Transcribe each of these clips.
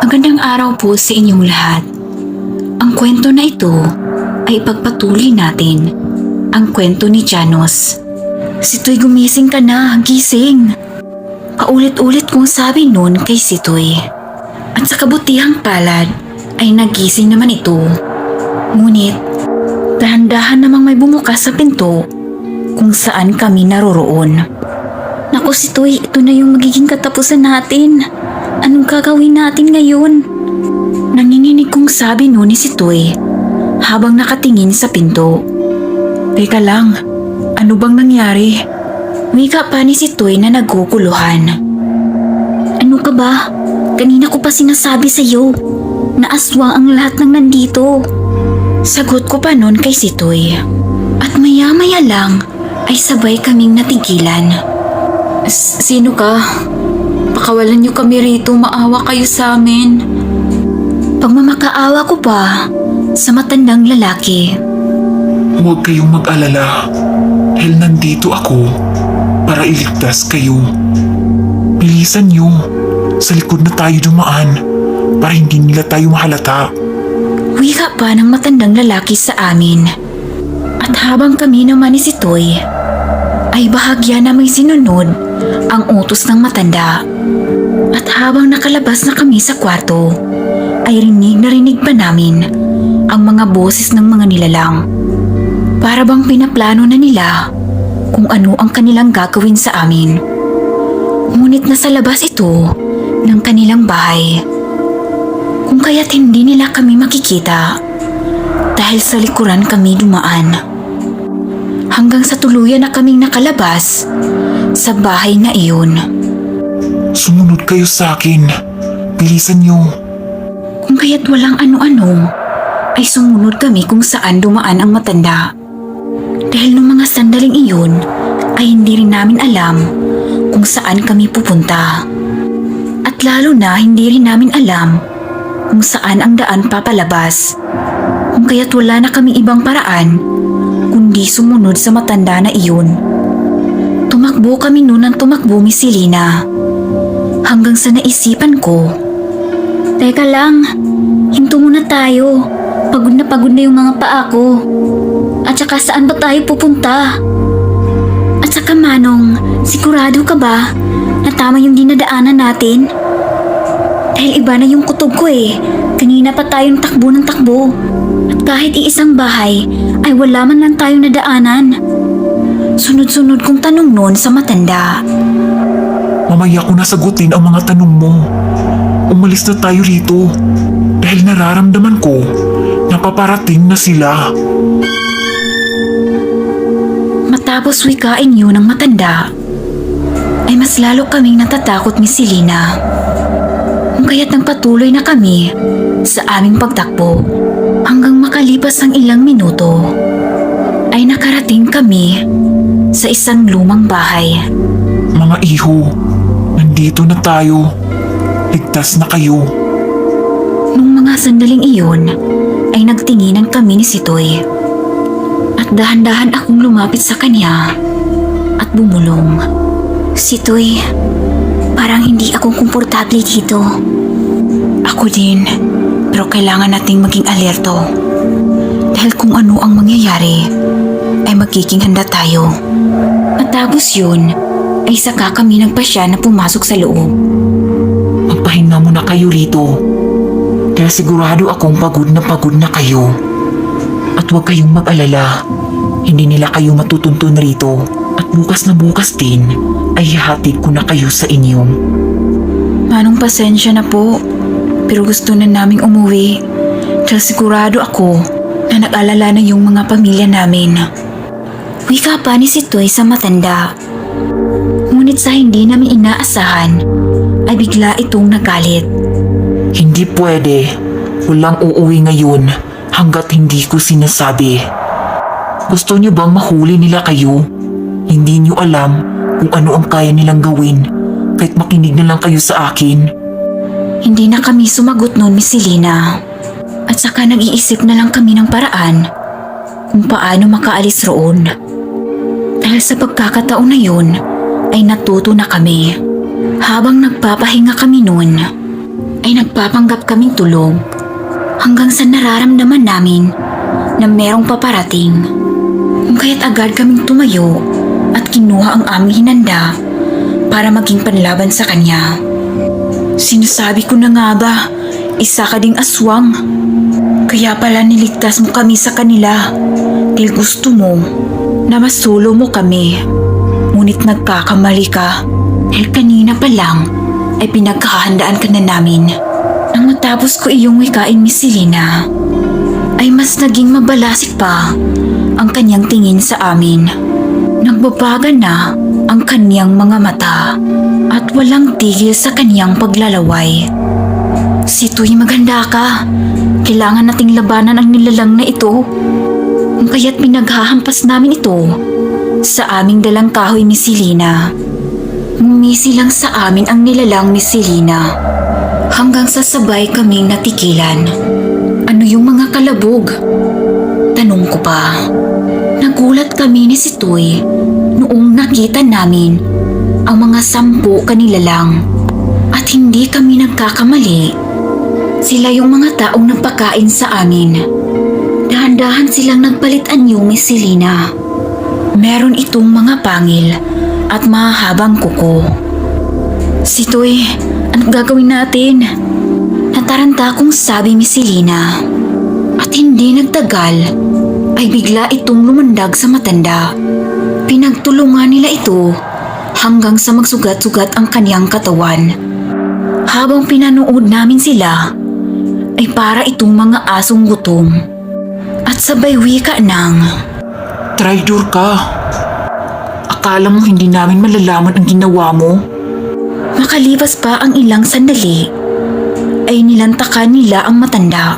Magandang araw po sa inyong lahat. Ang kwento na ito ay ipagpatuloy natin ang kwento ni Janos. Sitoy, gumising ka na, gising. Paulit-ulit kong sabi noon kay Sitoy. At sa kabutihang palad ay nagising naman ito. Ngunit dahan-dahan namang may bumukas sa pinto kung saan kami naroroon. Naku Sitoy, ito na yung magiging katapusan natin. Anong gagawin natin ngayon? Nanginginig kong sabi noon ni Sitoy habang nakatingin sa pinto. Teka lang, ano bang nangyari? Wika pa ni Sitoy na naguguluhan. Ano ka ba? Kanina ko pa sinasabi sa iyo na aswang ang lahat ng nandito. Sagot ko pa noon kay Sitoy. At maya-maya lang ay sabay kaming natigilan. Sino ka? Pakawalan niyo kami rito, maawa kayo sa amin. Pagmamakaawa ko pa sa matandang lalaki. Huwag kayong mag-alala dahil nandito ako para iligtas kayo. Bilisan niyo, sa likod na tayo dumaan para hindi nila tayo mahalata. Wika pa ng matandang lalaki sa amin. At habang kami naman ni Sitoy ay bahagya na may sinunod ang utos ng matanda. At habang nakalabas na kami sa kwarto, ay rinig pa namin ang mga boses ng mga nilalang. Para bang pinaplano na nila kung ano ang kanilang gagawin sa amin. Ngunit nasa labas ito ng kanilang bahay. Kung kaya't hindi nila kami makikita dahil sa likuran kami dumaan. Hanggang sa tuluyan na kaming nakalabas sa bahay na iyon. Sumunod kayo sa akin. Bilisan niyo. Kung kaya't walang ano-ano, ay sumunod kami kung saan dumaan ang matanda. Dahil nung mga sandaling iyon, ay hindi rin namin alam kung saan kami pupunta. At lalo na hindi rin namin alam kung saan ang daan papalabas. Kung kaya't wala na kaming ibang paraan, kundi sumunod sa matanda na iyon. Tumakbo kami noon ng tumakbo, Miss Selena. Hanggang sa naisipan ko, teka lang, hinto muna tayo. Pagod na yung mga paa ko. At saka saan ba tayo pupunta? At saka Manong, sigurado ka ba na tama yung dinadaanan natin? Dahil iba na yung kutob ko eh. Kanina pa tayong takbo ng takbo. At kahit iisang bahay ay wala man lang tayong nadaanan. Sunod-sunod kong tanong noon sa matanda. Mamaya ko nasagutin ang mga tanong mo. Umalis na tayo rito dahil nararamdaman ko na paparating na sila. Matapos wikain yun ng matanda, ay mas lalo kaming natatakot, Miss Selena. Kung kaya't nagpatuloy na kami sa aming pagtakbo hanggang makalipas ang ilang minuto, ay nakarating kami sa isang lumang bahay. Mga iho, nandito na tayo. Ligtas na kayo. Nung mga sandaling iyon, ay nagtinginan kami ni Sitoy. At dahan-dahan akong lumapit sa kanya at bumulong. Sitoy, parang hindi ako komportable dito. Ako din, pero kailangan nating maging alerto. Dahil kung ano ang mangyayari, ay magiging handa tayo. Matapos yun, ay saka kami nagpasya na pumasok sa loob. Magpahinga muna kayo rito. Kaya sigurado akong pagod na kayo. At huwag kayong mag-alala. Hindi nila kayo matutuntun rito. At bukas na bukas din ay hahatid ko na kayo sa inyo. Manong, pasensya na po. Pero gusto na naming umuwi. Dahil sigurado ako na nag-alala na yung mga pamilya namin. Wika pa ni Sitoy sa matanda. Ngunit sa hindi namin inaasahan, ay bigla itong nagalit. Hindi pwede. Walang uuwi ngayon hanggat hindi ko sinasabi. Gusto niyo bang mahuli nila kayo? Hindi niyo alam kung ano ang kaya nilang gawin kahit makinig na lang kayo sa akin. Hindi na kami sumagot noon, Miss Selena. At saka nag-iisip na lang kami ng paraan kung paano makaalis roon. Dahil sa pagkakataon na yun, ay natuto na kami. Habang nagpapahinga kami noon, ay nagpapanggap kaming tulog hanggang sa nararamdaman namin na merong paparating. Kung kaya't agad kaming tumayo at kinuha ang aming hinanda para maging panlaban sa kanya. Sinasabi ko na nga ba, isa ka ding aswang. Kaya pala niligtas mo kami sa kanila dahil gusto mo na masulo mo kami. Ngunit nagkakamali ka dahil kanina pa lang ay pinagkakahandaan ka na namin. Nang matapos ko iyong wikain, Miss Selena, ay mas naging mabalasik pa ang kanyang tingin sa amin. Nagbabaga na ang kanyang mga mata at walang tigil sa kanyang paglalaway. Situy, maganda ka. Kailangan nating labanan ang nilalang na ito. Kung kaya't pinaghahampas namin ito sa aming dalang kahoy, Miss Selena. Ngumisi lang sa amin ang nilalang, Miss Selena, hanggang sa sabay kaming natikilan. Ano yung mga kalabog? Tanong ko pa. Nagulat kami ni Situy noong nakita namin ang mga 10 kanilalang. At hindi kami nagkakamali. Sila yung mga taong nagpakain sa amin. Dahan-dahan silang nagpalit anyo, Miss Selena. Meron itong mga pangil at mahahabang kuko. Situy, anong gagawin natin? Nataranta akong sabi, Miss Selena. At hindi nagtagal ay bigla itong lumandag sa matanda. Pinagtulungan nila ito hanggang sa magsugat-sugat ang kanyang katawan. Habang pinanood namin sila, ay para itong mga asong gutom. At sabay wika ng, Traitor ka. Akala mo hindi namin malalaman ang ginawa mo? makalipas pa ang ilang sandali, ay nilantakan nila ang matanda.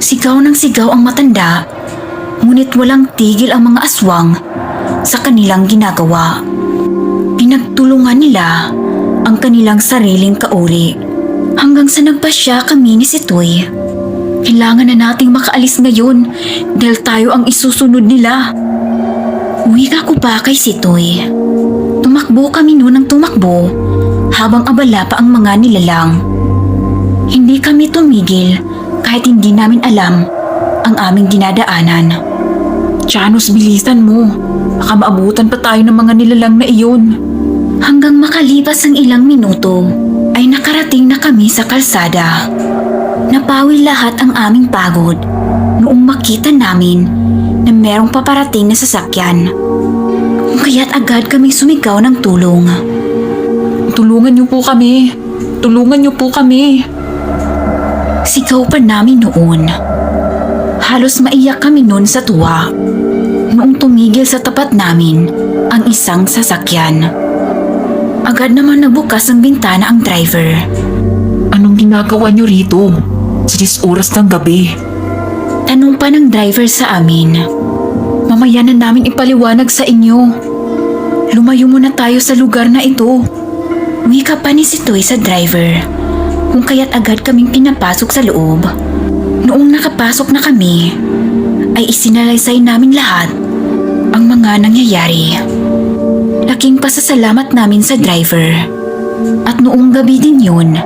Sigaw ng sigaw ang matanda, ngunit walang tigil ang mga aswang sa kanilang ginagawa. Pinagtulungan nila ang kanilang sariling kauri hanggang sa nagpasya kami ni Situy. Kailangan na nating makaalis ngayon dahil tayo ang isusunod nila. Wika ko pa kay Situy. Tumakbo kami noon ng tumakbo habang abala pa ang mga nilalang. Hindi kami tumigil kahit hindi namin alam ang aming dinadaanan. Janos, bilisan mo. Baka maabutan pa tayo ng mga nilalang na iyon. Hanggang makalipas ang ilang minuto ay nakarating na kami sa kalsada. Napawi lahat ang aming pagod noong makita namin na merong paparating na sasakyan. Kung kaya't agad kami sumigaw ng tulong. Tulungan niyo po kami. Tulungan niyo po kami. Sigaw pa namin noon. Halos maiyak kami noon sa tuwa noong tumigil sa tapat namin ang isang sasakyan. Agad naman nagbukas ng bintana ang driver. Anong ginagawa niyo rito? 6 oras ng gabi. Tanong pa ng driver sa amin. Mamaya na namin ipaliwanag sa inyo. Lumayo muna tayo sa lugar na ito. Wika pa ni Situy sa driver. Kung kaya't agad kaming pinapasok sa loob. Noong nakapasok na kami, ay isinalaysay namin lahat ang mga nangyayari. Laking pasasalamat namin sa driver. At noong gabi din yun,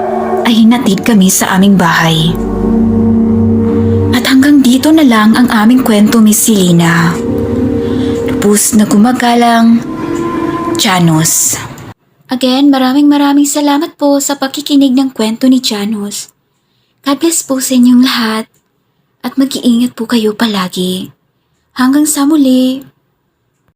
ay hinatid kami sa aming bahay. At hanggang dito na lang ang aming kwento, Miss Selena. Lubos na gumagalang, Janos. Again, maraming salamat po sa pakikinig ng kwento ni Janos. God bless po sa inyong lahat at mag-iingat po kayo palagi. Hanggang sa muli.